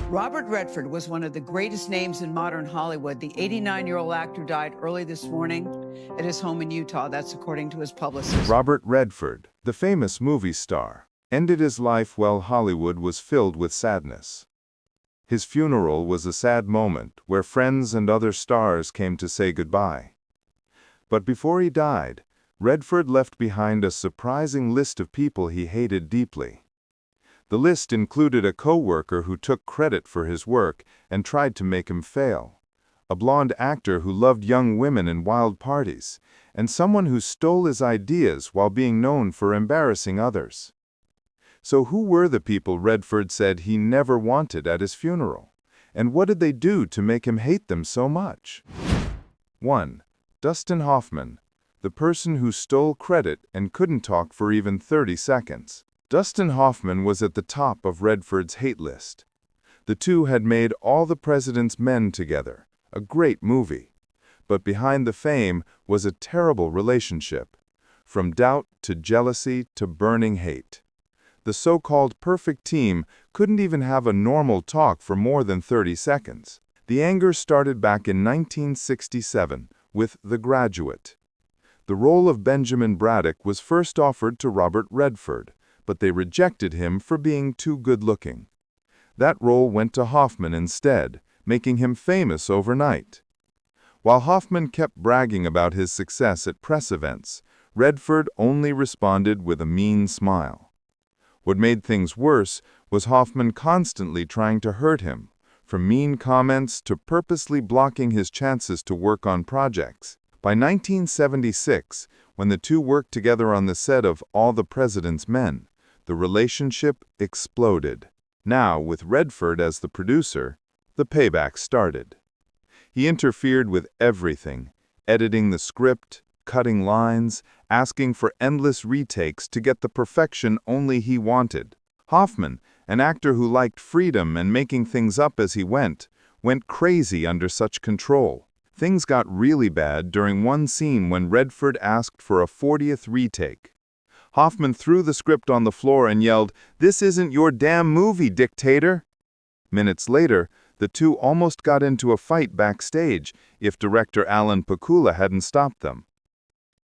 Robert Redford was one of the greatest names in modern Hollywood. The 89-year-old actor died early this morning at his home in Utah. That's according to his publicist. Robert Redford, the famous movie star, ended his life while Hollywood was filled with sadness. His funeral was a sad moment where friends and other stars came to say goodbye. But before he died, Redford left behind a surprising list of people he hated deeply. The list included a co-worker who took credit for his work and tried to make him fail, a blonde actor who loved young women and wild parties, and someone who stole his ideas while being known for embarrassing others. So who were the people Redford said he never wanted at his funeral? And what did they do to make him hate them so much? 1. Dustin Hoffman, the person who stole credit and couldn't talk for even 30 seconds. Dustin Hoffman was at the top of Redford's hate list. The two had made All the President's Men together, a great movie. But behind the fame was a terrible relationship, from doubt to jealousy to burning hate. The so-called perfect team couldn't even have a normal talk for more than 30 seconds. The anger started back in 1967 with The Graduate. The role of Benjamin Braddock was first offered to Robert Redford, but they rejected him for being too good-looking. That role went to Hoffman instead, making him famous overnight. While Hoffman kept bragging about his success at press events, Redford only responded with a mean smile. What made things worse was Hoffman constantly trying to hurt him, from mean comments to purposely blocking his chances to work on projects. By 1976, when the two worked together on the set of All the President's Men, the relationship exploded. Now, with Redford as the producer, the payback started. He interfered with everything, editing the script, cutting lines, asking for endless retakes to get the perfection only he wanted. Hoffman, an actor who liked freedom and making things up as he went crazy under such control. Things got really bad during one scene when Redford asked for a 40th retake. Hoffman threw the script on the floor and yelled, "This isn't your damn movie, dictator!" Minutes later, the two almost got into a fight backstage if director Alan Pakula hadn't stopped them.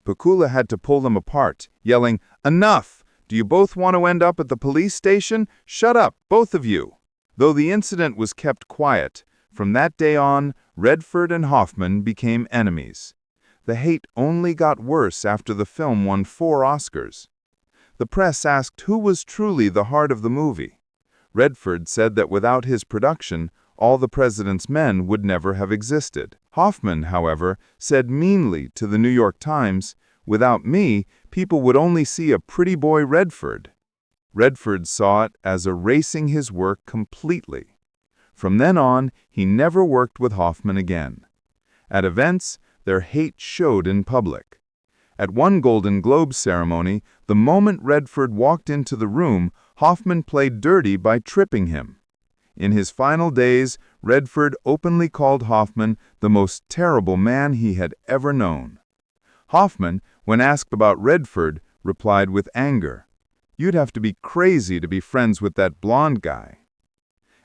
Pakula had to pull them apart, yelling, "Enough! Do you both want to end up at the police station? Shut up, both of you!" Though the incident was kept quiet, from that day on, Redford and Hoffman became enemies. The hate only got worse after the film won 4 Oscars. The press asked who was truly the heart of the movie. Redford said that without his production, All the President's Men would never have existed. Hoffman, however, said meanly to the New York Times, "Without me, people would only see a pretty boy Redford." Redford saw it as erasing his work completely. From then on, he never worked with Hoffman again. At events, their hate showed in public. At one Golden Globe ceremony, the moment Redford walked into the room, Hoffman played dirty by tripping him. In his final days, Redford openly called Hoffman the most terrible man he had ever known. Hoffman, when asked about Redford, replied with anger, "You'd have to be crazy to be friends with that blonde guy."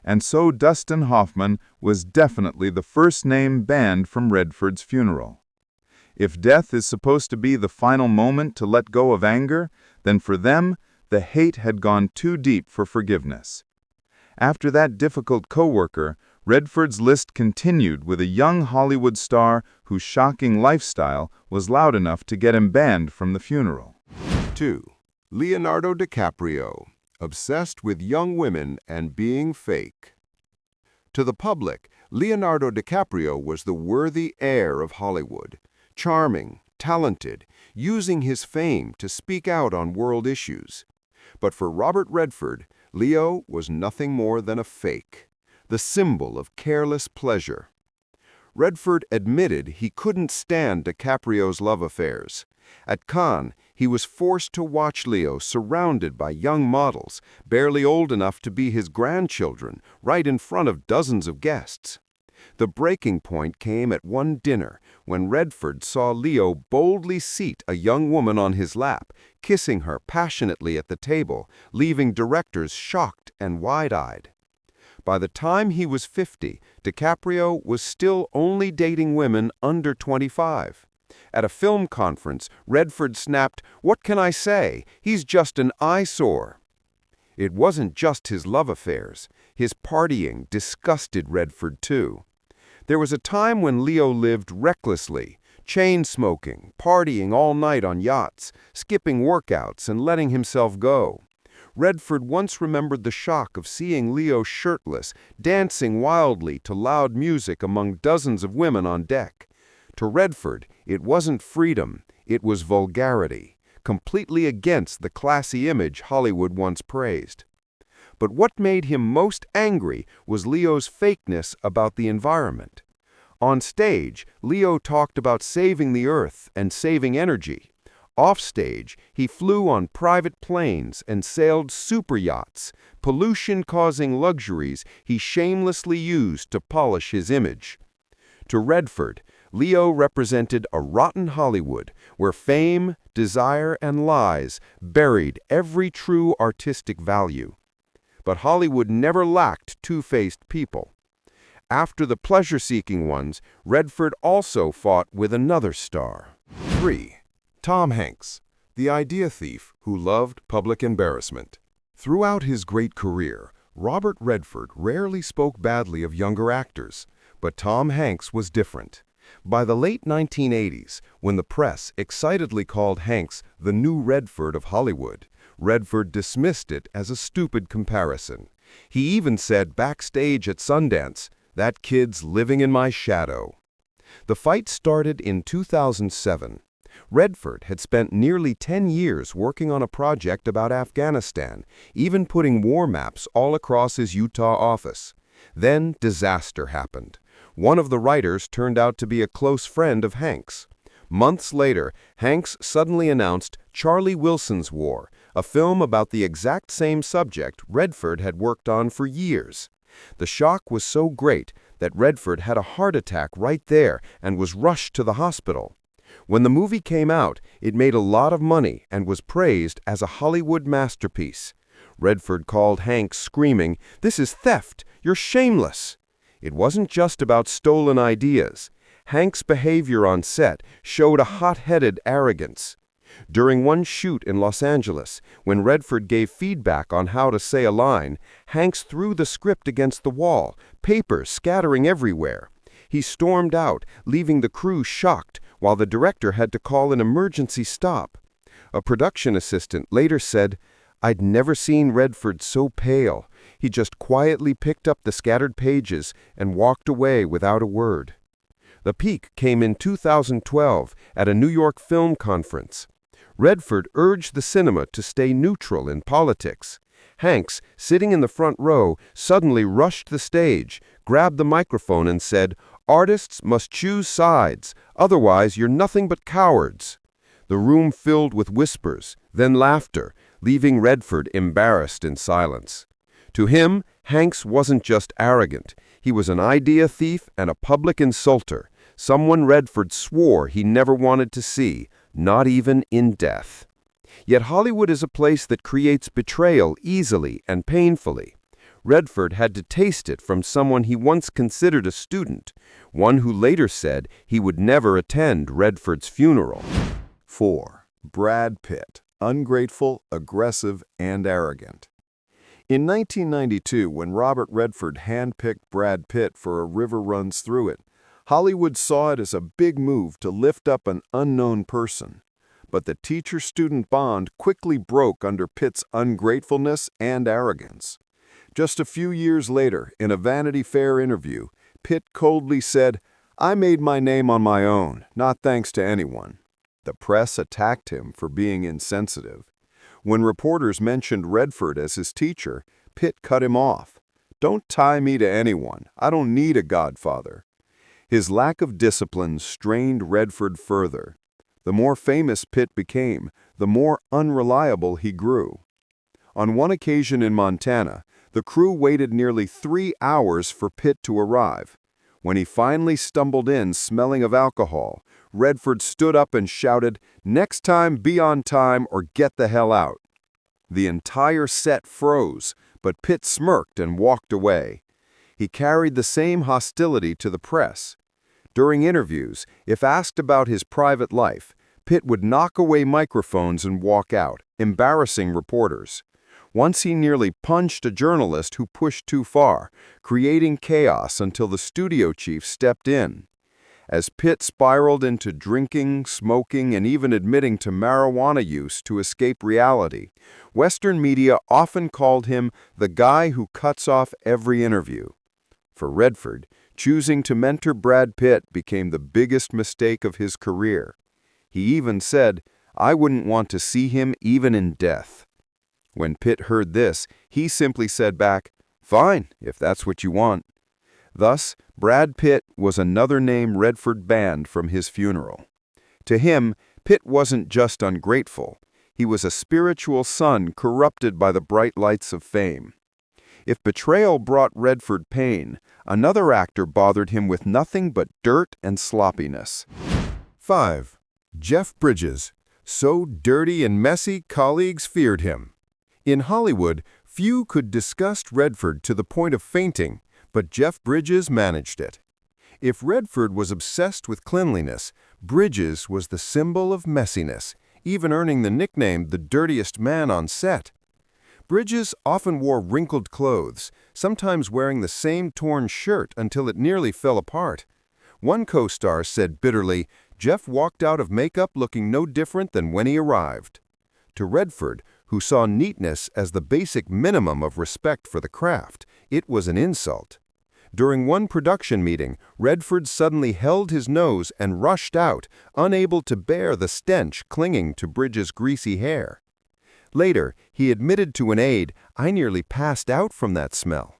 And so Dustin Hoffman was definitely the first name banned from Redford's funeral. If death is supposed to be the final moment to let go of anger, then for them, the hate had gone too deep for forgiveness. After that difficult co-worker, Redford's list continued with a young Hollywood star whose shocking lifestyle was loud enough to get him banned from the funeral. 2. Leonardo DiCaprio, obsessed with young women and being fake. To the public, Leonardo DiCaprio was the worthy heir of Hollywood. Charming, talented, using his fame to speak out on world issues. But for Robert Redford, Leo was nothing more than a fake, the symbol of careless pleasure. Redford admitted he couldn't stand DiCaprio's love affairs. At Cannes, he was forced to watch Leo surrounded by young models, barely old enough to be his grandchildren, right in front of dozens of guests. The breaking point came at one dinner when Redford saw Leo boldly seat a young woman on his lap, kissing her passionately at the table, leaving directors shocked and wide-eyed. By the time he was 50, DiCaprio was still only dating women under 25. At a film conference, Redford snapped, "What can I say? He's just an eyesore." It wasn't just his love affairs. His partying disgusted Redford too. There was a time when Leo lived recklessly, chain-smoking, partying all night on yachts, skipping workouts and letting himself go. Redford once remembered the shock of seeing Leo shirtless, dancing wildly to loud music among dozens of women on deck. To Redford, it wasn't freedom, it was vulgarity, completely against the classy image Hollywood once praised. But what made him most angry was Leo's fakeness about the environment. On stage, Leo talked about saving the earth and saving energy. Offstage, he flew on private planes and sailed super yachts, pollution-causing luxuries he shamelessly used to polish his image. To Redford, Leo represented a rotten Hollywood where fame, desire, and lies buried every true artistic value. But Hollywood never lacked two-faced people. After the pleasure-seeking ones, Redford also fought with another star. 3. Tom Hanks, the idea thief who loved public embarrassment. Throughout his great career, Robert Redford rarely spoke badly of younger actors, but Tom Hanks was different. By the late 1980s, when the press excitedly called Hanks the new Redford of Hollywood, Redford dismissed it as a stupid comparison. He even said backstage at Sundance, "That kid's living in my shadow." The fight started in 2007. Redford had spent nearly 10 years working on a project about Afghanistan, even putting war maps all across his Utah office. Then disaster happened. One of the writers turned out to be a close friend of Hanks. Months later, Hanks suddenly announced Charlie Wilson's War, a film about the exact same subject Redford had worked on for years. The shock was so great that Redford had a heart attack right there and was rushed to the hospital. When the movie came out, it made a lot of money and was praised as a Hollywood masterpiece. Redford called Hanks screaming, "This is theft! You're shameless!" It wasn't just about stolen ideas. Hanks' behavior on set showed a hot-headed arrogance. During one shoot in Los Angeles, when Redford gave feedback on how to say a line, Hanks threw the script against the wall, paper scattering everywhere. He stormed out, leaving the crew shocked, while the director had to call an emergency stop. A production assistant later said, "I'd never seen Redford so pale. He just quietly picked up the scattered pages and walked away without a word." The peak came in 2012 at a New York film conference. Redford urged the cinema to stay neutral in politics. Hanks, sitting in the front row, suddenly rushed the stage, grabbed the microphone and said, "Artists must choose sides, otherwise you're nothing but cowards." The room filled with whispers, then laughter, leaving Redford embarrassed in silence. To him, Hanks wasn't just arrogant. He was an idea thief and a public insulter, someone Redford swore he never wanted to see, not even in death. Yet Hollywood is a place that creates betrayal easily and painfully. Redford had to taste it from someone he once considered a student, one who later said he would never attend Redford's funeral. 4. Brad Pitt, ungrateful, aggressive, and arrogant. In 1992, when Robert Redford handpicked Brad Pitt for A River Runs Through It, Hollywood saw it as a big move to lift up an unknown person. But the teacher-student bond quickly broke under Pitt's ungratefulness and arrogance. Just a few years later, in a Vanity Fair interview, Pitt coldly said, "I made my name on my own, not thanks to anyone." The press attacked him for being insensitive. When reporters mentioned Redford as his teacher, Pitt cut him off. "Don't tie me to anyone. I don't need a godfather." His lack of discipline strained Redford further. The more famous Pitt became, the more unreliable he grew. On one occasion in Montana, the crew waited nearly 3 hours for Pitt to arrive. When he finally stumbled in smelling of alcohol, Redford stood up and shouted, "Next time, be on time or get the hell out." The entire set froze, but Pitt smirked and walked away. He carried the same hostility to the press. During interviews, if asked about his private life, Pitt would knock away microphones and walk out, embarrassing reporters. Once he nearly punched a journalist who pushed too far, creating chaos until the studio chief stepped in. As Pitt spiraled into drinking, smoking, and even admitting to marijuana use to escape reality, Western media often called him the guy who cuts off every interview. For Redford, choosing to mentor Brad Pitt became the biggest mistake of his career. He even said, "I wouldn't want to see him even in death." When Pitt heard this, he simply said back, "Fine, if that's what you want." Thus, Brad Pitt was another name Redford banned from his funeral. To him, Pitt wasn't just ungrateful. He was a spiritual son corrupted by the bright lights of fame. If betrayal brought Redford pain, another actor bothered him with nothing but dirt and sloppiness. 5. Jeff Bridges. So dirty and messy, colleagues feared him. In Hollywood, few could disgust Redford to the point of fainting, but Jeff Bridges managed it. If Redford was obsessed with cleanliness, Bridges was the symbol of messiness, even earning the nickname the dirtiest man on set. Bridges often wore wrinkled clothes, sometimes wearing the same torn shirt until it nearly fell apart. One co-star said bitterly, "Jeff walked out of makeup looking no different than when he arrived." To Redford, who saw neatness as the basic minimum of respect for the craft, it was an insult. During one production meeting, Redford suddenly held his nose and rushed out, unable to bear the stench clinging to Bridges' greasy hair. Later, he admitted to an aide, "I nearly passed out from that smell."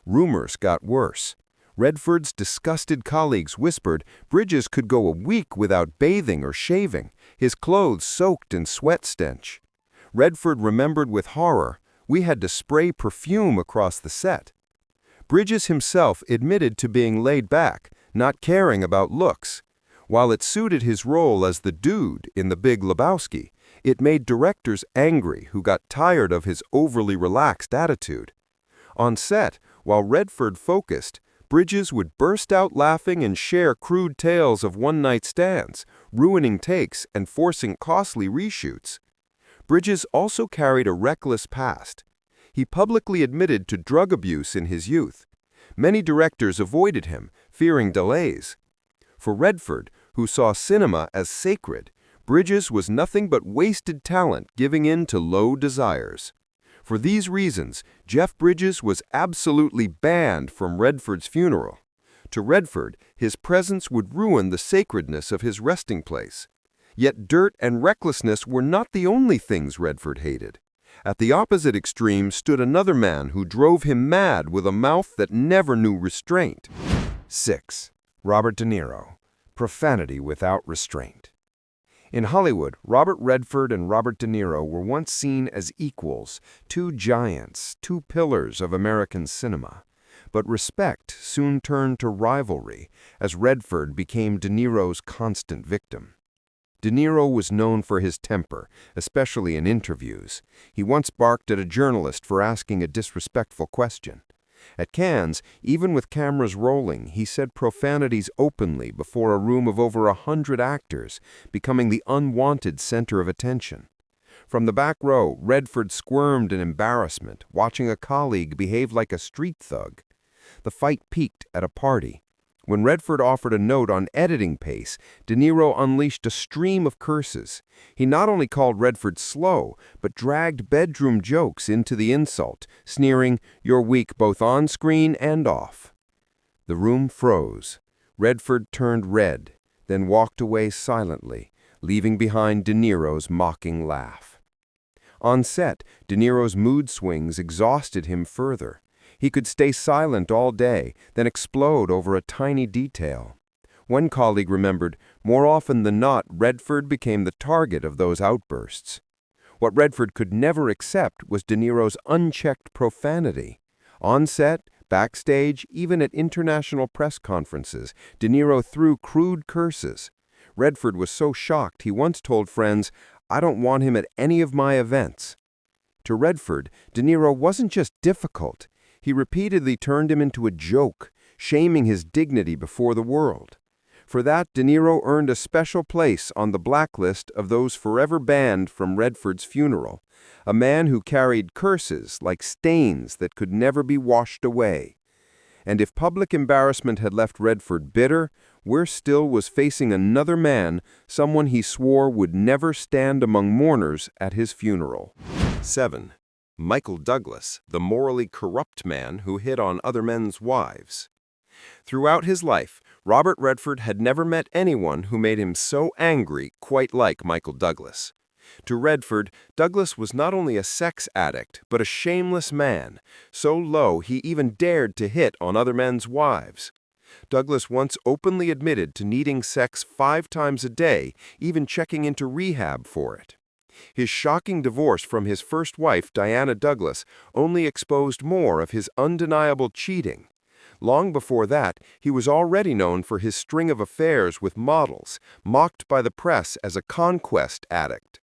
Rumors got worse. Redford's disgusted colleagues whispered Bridges could go a week without bathing or shaving, his clothes soaked in sweat stench. Redford remembered with horror, "We had to spray perfume across the set." Bridges himself admitted to being laid back, not caring about looks. While it suited his role as the dude in The Big Lebowski, it made directors angry who got tired of his overly relaxed attitude. On set, while Redford focused, Bridges would burst out laughing and share crude tales of one-night stands, ruining takes and forcing costly reshoots. Bridges also carried a reckless past. He publicly admitted to drug abuse in his youth. Many directors avoided him, fearing delays. For Redford, who saw cinema as sacred, Bridges was nothing but wasted talent giving in to low desires. For these reasons, Jeff Bridges was absolutely banned from Redford's funeral. To Redford, his presence would ruin the sacredness of his resting place. Yet dirt and recklessness were not the only things Redford hated. At the opposite extreme stood another man who drove him mad with a mouth that never knew restraint. 6. Robert De Niro. Profanity without restraint. In Hollywood, Robert Redford and Robert De Niro were once seen as equals, two giants, two pillars of American cinema. But respect soon turned to rivalry, as Redford became De Niro's constant victim. De Niro was known for his temper, especially in interviews. He once barked at a journalist for asking a disrespectful question. At Cannes, even with cameras rolling, he said profanities openly before a room of over 100 actors, becoming the unwanted center of attention. From the back row, Redford squirmed in embarrassment, watching a colleague behave like a street thug. The fight peaked at a party. When Redford offered a note on editing pace, De Niro unleashed a stream of curses. He not only called Redford slow, but dragged bedroom jokes into the insult, sneering, "You're weak both on screen and off." The room froze. Redford turned red, then walked away silently, leaving behind De Niro's mocking laugh. On set, De Niro's mood swings exhausted him further. He could stay silent all day, then explode over a tiny detail. One colleague remembered, more often than not, Redford became the target of those outbursts. What Redford could never accept was De Niro's unchecked profanity. On set, backstage, even at international press conferences, De Niro threw crude curses. Redford was so shocked he once told friends, "I don't want him at any of my events." To Redford, De Niro wasn't just difficult. He repeatedly turned him into a joke, shaming his dignity before the world. For that, De Niro earned a special place on the blacklist of those forever banned from Redford's funeral, a man who carried curses like stains that could never be washed away. And if public embarrassment had left Redford bitter, Weir Still was facing another man, someone he swore would never stand among mourners at his funeral. 7. Michael Douglas, the morally corrupt man who hit on other men's wives. Throughout his life, Robert Redford had never met anyone who made him so angry quite like Michael Douglas. To Redford, Douglas was not only a sex addict, but a shameless man, so low he even dared to hit on other men's wives. Douglas once openly admitted to needing sex 5 times a day, even checking into rehab for it. His shocking divorce from his first wife, Diana Douglas, only exposed more of his undeniable cheating. Long before that, he was already known for his string of affairs with models, mocked by the press as a conquest addict.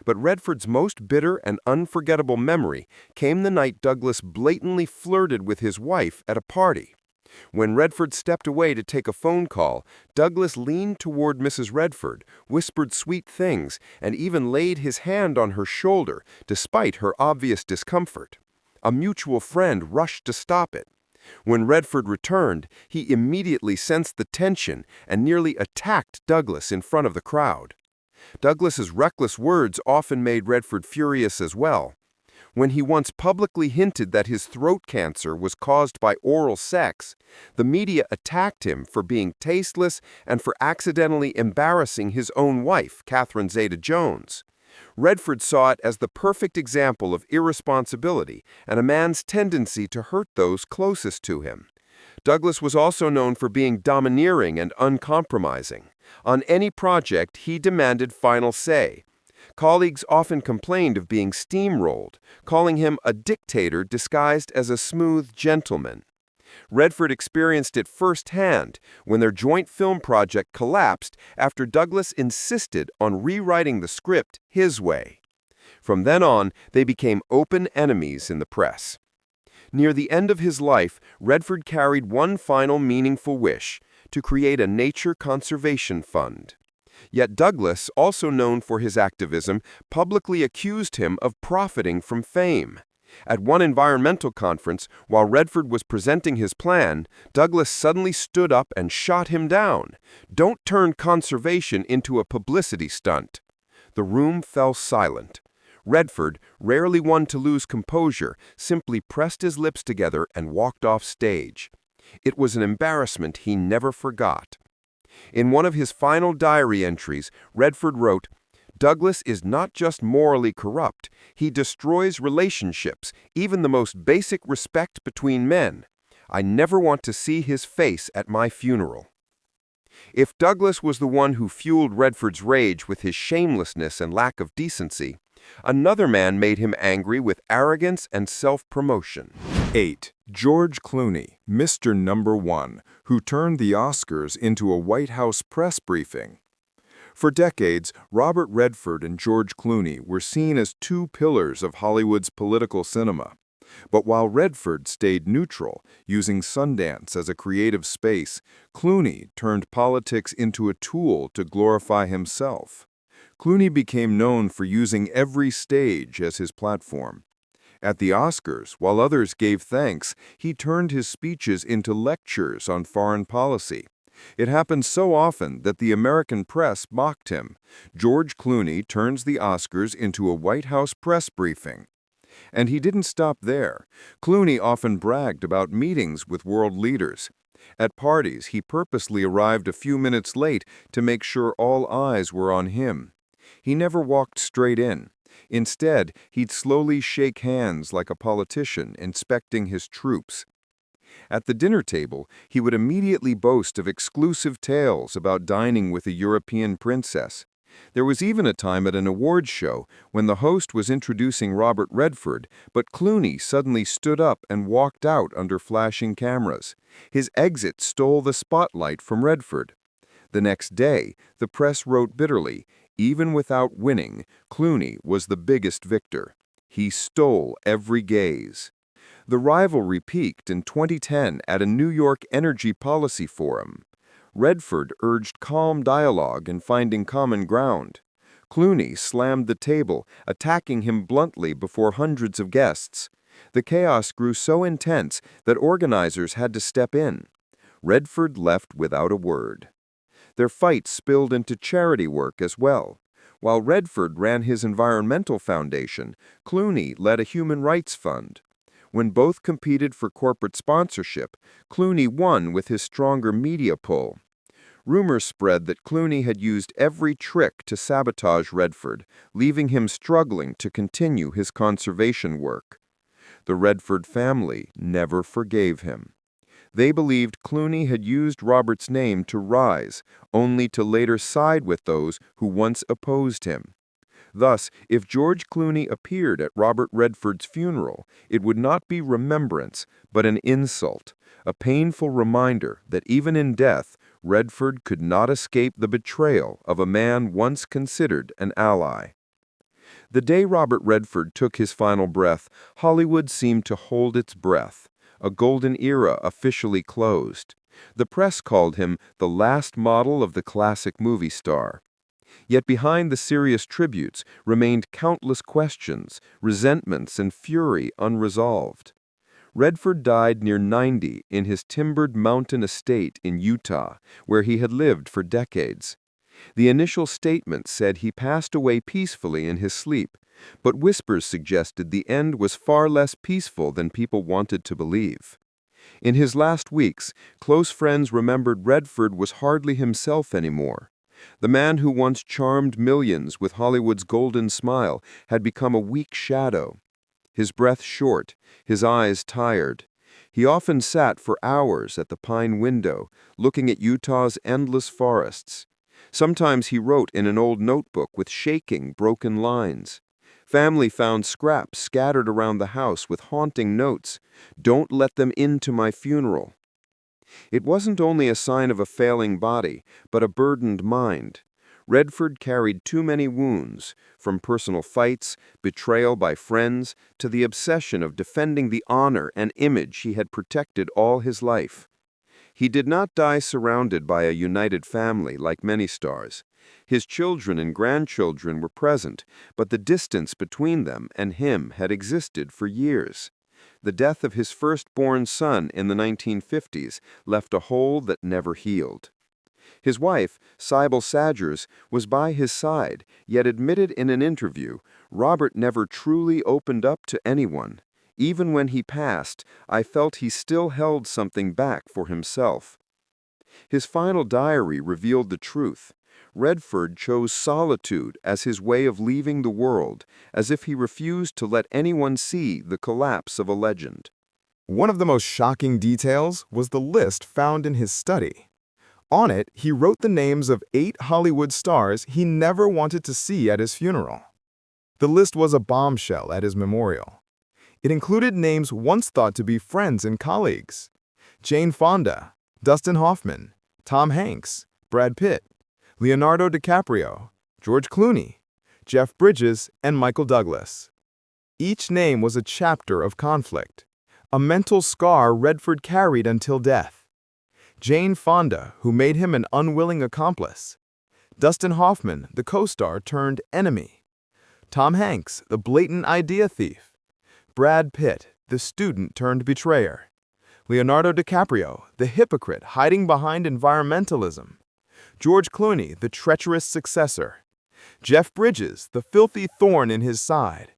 But Redford's most bitter and unforgettable memory came the night Douglas blatantly flirted with his wife at a party. When Redford stepped away to take a phone call, Douglas leaned toward Mrs. Redford, whispered sweet things, and even laid his hand on her shoulder, despite her obvious discomfort. A mutual friend rushed to stop it. When Redford returned, he immediately sensed the tension and nearly attacked Douglas in front of the crowd. Douglas's reckless words often made Redford furious as well. When he once publicly hinted that his throat cancer was caused by oral sex, the media attacked him for being tasteless and for accidentally embarrassing his own wife, Catherine Zeta-Jones. Redford saw it as the perfect example of irresponsibility and a man's tendency to hurt those closest to him. Douglas was also known for being domineering and uncompromising. On any project, he demanded final say. Colleagues often complained of being steamrolled, calling him a dictator disguised as a smooth gentleman. Redford experienced it firsthand when their joint film project collapsed after Douglas insisted on rewriting the script his way. From then on, they became open enemies in the press. Near the end of his life, Redford carried one final meaningful wish: to create a nature conservation fund. Yet Douglas, also known for his activism, publicly accused him of profiting from fame. At one environmental conference, while Redford was presenting his plan, Douglas suddenly stood up and shot him down. "Don't turn conservation into a publicity stunt." The room fell silent. Redford, rarely one to lose composure, simply pressed his lips together and walked off stage. It was an embarrassment he never forgot. In one of his final diary entries, Redford wrote, "Douglas is not just morally corrupt, he destroys relationships, even the most basic respect between men. I never want to see his face at my funeral." If Douglas was the one who fueled Redford's rage with his shamelessness and lack of decency, another man made him angry with arrogance and self-promotion. 8. George Clooney, Mr. Number One, who turned the Oscars into a White House press briefing. For decades, Robert Redford and George Clooney were seen as two pillars of Hollywood's political cinema. But while Redford stayed neutral, using Sundance as a creative space, Clooney turned politics into a tool to glorify himself. Clooney became known for using every stage as his platform. At the Oscars, while others gave thanks, he turned his speeches into lectures on foreign policy. It happened so often that the American press mocked him. George Clooney turns the Oscars into a White House press briefing. And he didn't stop there. Clooney often bragged about meetings with world leaders. At parties, he purposely arrived a few minutes late to make sure all eyes were on him. He never walked straight in. Instead, he'd slowly shake hands like a politician inspecting his troops. At the dinner table, he would immediately boast of exclusive tales about dining with a European princess. There was even a time at an awards show when the host was introducing Robert Redford, but Clooney suddenly stood up and walked out under flashing cameras. His exit stole the spotlight from Redford. The next day, the press wrote bitterly, "Even without winning, Clooney was the biggest victor. He stole every gaze." The rivalry peaked in 2010 at a New York energy policy forum. Redford urged calm dialogue and finding common ground. Clooney slammed the table, attacking him bluntly before hundreds of guests. The chaos grew so intense that organizers had to step in. Redford left without a word. Their fight spilled into charity work as well. While Redford ran his environmental foundation, Clooney led a human rights fund. When both competed for corporate sponsorship, Clooney won with his stronger media pull. Rumors spread that Clooney had used every trick to sabotage Redford, leaving him struggling to continue his conservation work. The Redford family never forgave him. They believed Clooney had used Robert's name to rise, only to later side with those who once opposed him. Thus, if George Clooney appeared at Robert Redford's funeral, it would not be remembrance, but an insult, a painful reminder that even in death, Redford could not escape the betrayal of a man once considered an ally. The day Robert Redford took his final breath, Hollywood seemed to hold its breath. A golden era officially closed. The press called him the last model of the classic movie star. Yet behind the serious tributes remained countless questions, resentments, and fury unresolved. Redford died near 90 in his timbered mountain estate in Utah, where he had lived for decades. The initial statement said he passed away peacefully in his sleep, but whispers suggested the end was far less peaceful than people wanted to believe. In his last weeks, close friends remembered Redford was hardly himself anymore. The man who once charmed millions with Hollywood's golden smile had become a weak shadow. His breath short, his eyes tired. He often sat for hours at the pine window, looking at Utah's endless forests. Sometimes he wrote in an old notebook with shaking, broken lines. Family found scraps scattered around the house with haunting notes. "Don't let them into my funeral." It wasn't only a sign of a failing body, but a burdened mind. Redford carried too many wounds, from personal fights, betrayal by friends, to the obsession of defending the honor and image he had protected all his life. He did not die surrounded by a united family like many stars. His children and grandchildren were present, but the distance between them and him had existed for years. The death of his firstborn son in the 1950s left a hole that never healed. His wife, Sybil Sagers, was by his side, yet admitted in an interview, Robert never truly opened up to anyone. Even when he passed, I felt he still held something back for himself. His final diary revealed the truth. Redford chose solitude as his way of leaving the world, as if he refused to let anyone see the collapse of a legend. One of the most shocking details was the list found in his study. On it, he wrote the names of 8 Hollywood stars he never wanted to see at his funeral. The list was a bombshell at his memorial. It included names once thought to be friends and colleagues: Jane Fonda, Dustin Hoffman, Tom Hanks, Brad Pitt, Leonardo DiCaprio, George Clooney, Jeff Bridges, and Michael Douglas. Each name was a chapter of conflict, a mental scar Redford carried until death. Jane Fonda, who made him an unwilling accomplice. Dustin Hoffman, the co-star turned enemy. Tom Hanks, the blatant idea thief. Brad Pitt, the student turned betrayer. Leonardo DiCaprio, the hypocrite hiding behind environmentalism. George Clooney, the treacherous successor. Jeff Bridges, the filthy thorn in his side.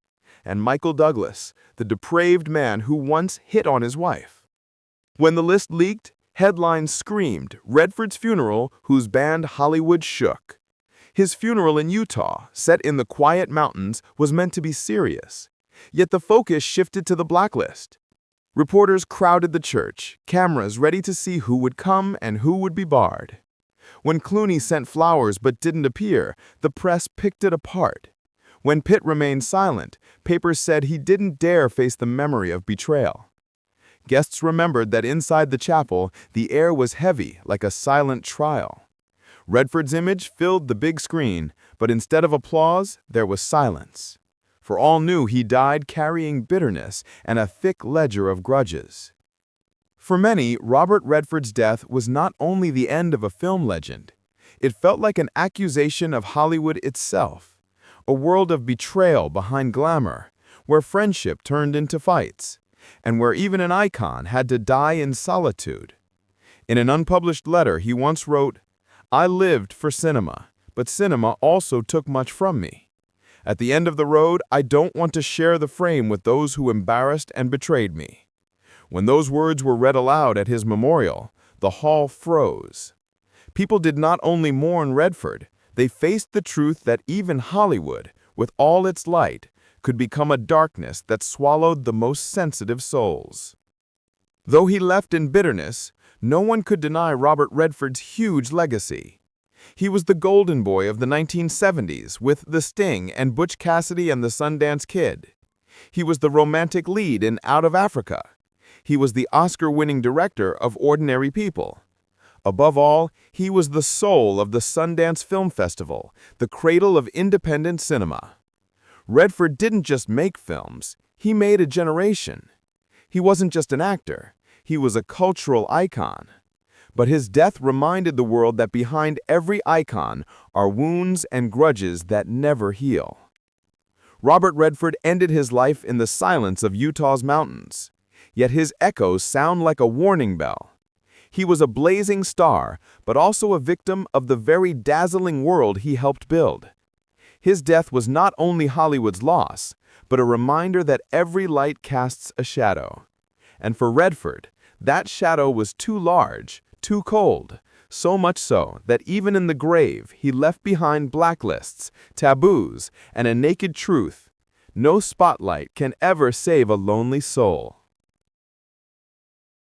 And Michael Douglas, the depraved man who once hit on his wife. When the list leaked, headlines screamed, "Redford's funeral, whose band Hollywood shook." His funeral in Utah, set in the quiet mountains, was meant to be serious. Yet the focus shifted to the blacklist. Reporters crowded the church, cameras ready to see who would come and who would be barred. When Clooney sent flowers but didn't appear, the press picked it apart. When Pitt remained silent, papers said he didn't dare face the memory of betrayal. Guests remembered that inside the chapel, the air was heavy like a silent trial. Redford's image filled the big screen, but instead of applause, there was silence. For all knew he died carrying bitterness and a thick ledger of grudges. For many, Robert Redford's death was not only the end of a film legend. It felt like an accusation of Hollywood itself, a world of betrayal behind glamour, where friendship turned into fights, and where even an icon had to die in solitude. In an unpublished letter, he once wrote, "I lived for cinema, but cinema also took much from me. At the end of the road, I don't want to share the frame with those who embarrassed and betrayed me." When those words were read aloud at his memorial, the hall froze. People did not only mourn Redford, they faced the truth that even Hollywood, with all its light, could become a darkness that swallowed the most sensitive souls. Though he left in bitterness, no one could deny Robert Redford's huge legacy. He was the golden boy of the 1970s with The Sting and Butch Cassidy and the Sundance Kid. He was the romantic lead in Out of Africa. He was the Oscar-winning director of Ordinary People. Above all, he was the soul of the Sundance Film Festival, the cradle of independent cinema. Redford didn't just make films, he made a generation. He wasn't just an actor, he was a cultural icon. But his death reminded the world that behind every icon are wounds and grudges that never heal. Robert Redford ended his life in the silence of Utah's mountains, yet his echoes sound like a warning bell. He was a blazing star, but also a victim of the very dazzling world he helped build. His death was not only Hollywood's loss, but a reminder that every light casts a shadow. And for Redford, that shadow was too large, too cold, so much so that even in the grave he left behind blacklists, taboos, and a naked truth. No spotlight can ever save a lonely soul.